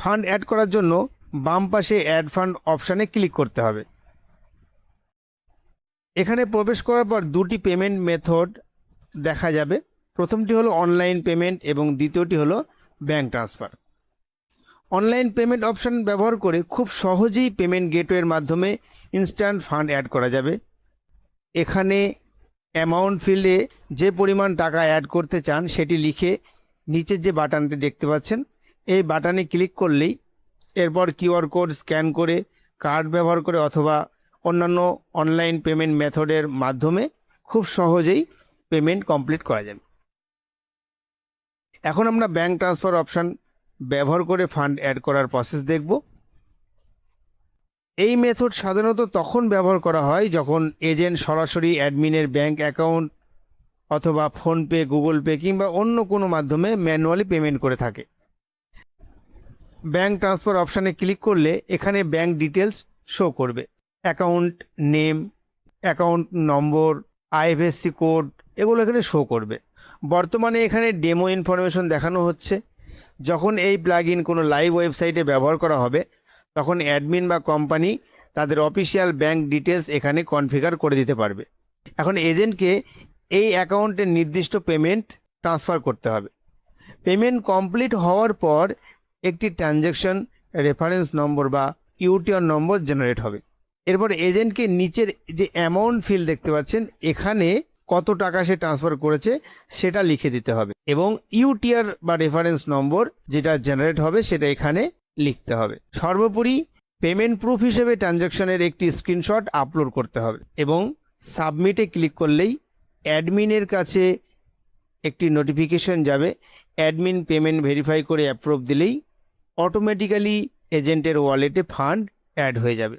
Fund add করার জন্য বাম পাশে অ্যাড ফান্ড অপশানে ক্লিক করতে হবে। এখানে প্রবেশ করার পর দুটি পেমেন্ট মেথড দেখা যাবে। প্রথমটি হলো অনলাইন পেমেন্ট এবং দ্বিতীয়টি হলো bank transfer. Online payment option ব্যবহার করে খুব সহজেই পেমেন্ট গেটওয়ের মাধ্যমে ইনস্ট্যান্ট ফান্ড অ্যাড করা যাবে। এখানে অ্যামাউন্ট ফিল্ডে যে পরিমাণ টাকা অ্যাড করতে চান সেটি লিখে নিচের যে বাটনটি দেখতে পাচ্ছেন এই বাটনে ক্লিক করলেই এরপর কিউআর কোড স্ক্যান করে, কার্ড ব্যবহার করে অথবা অন্যান্য অনলাইন পেমেন্ট মেথডের মাধ্যমে খুব সহজেই পেমেন্ট কমপ্লিট করা যাবে। এখন আমরা ব্যাঙ্ক ট্রান্সফার অপশান ব্যবহার করে ফান্ড অ্যাড করার প্রসেস দেখব। এই মেথড সাধারণত তখন ব্যবহার করা হয় যখন এজেন্ট সরাসরি অ্যাডমিনের ব্যাঙ্ক অ্যাকাউন্ট অথবা ফোনপে, গুগল পে কিংবা অন্য কোনো মাধ্যমে ম্যানুয়ালি পেমেন্ট করে থাকে। ব্যাঙ্ক ট্রান্সফার অপশানে ক্লিক করলে এখানে ব্যাঙ্ক ডিটেলস শো করবে। Account name, account number, IFSC code এগুলো এখানে শো করবে। বর্তমানে এখানে ডেমো ইনফরমেশন দেখানো হচ্ছে। যখন এই প্লাগইন কোনো লাইভ ওয়েবসাইটে ব্যবহার করা হবে তখন অ্যাডমিন বা কোম্পানি তাদের অফিসিয়াল ব্যাঙ্ক ডিটেলস এখানে কনফিগার করে দিতে পারবে। এখন এজেন্টকে এই অ্যাকাউন্টের নির্দিষ্ট পেমেন্ট ট্রান্সফার করতে হবে। পেমেন্ট কমপ্লিট হওয়ার পর একটি ট্রানজ্যাকশন রেফারেন্স নম্বর বা ইউটিআর নম্বর জেনারেট হবে। এরপর এজেন্টকে নিচের যে অ্যামাউন্ট ফিল্ড দেখতে পাচ্ছেন এখানে কত টাকা সে ট্রান্সফার করেছে সেটা লিখে দিতে হবে এবং ইউটিআর বা রেফারেন্স নম্বর যেটা জেনারেট হবে সেটা এখানে লিখতে হবে। সর্বোপরি পেমেন্ট প্রুফ হিসেবে ট্রানজ্যাকশনের একটি স্ক্রিনশট আপলোড করতে হবে এবং সাবমিটে ক্লিক করলেই অ্যাডমিনের কাছে একটি নোটিফিকেশন যাবে। অ্যাডমিন পেমেন্ট ভেরিফাই করে অ্যাপ্রুভ দিলেই অটোমেটিক্যালি এজেন্টের ওয়ালেটে ফান্ড অ্যাড হয়ে যাবে।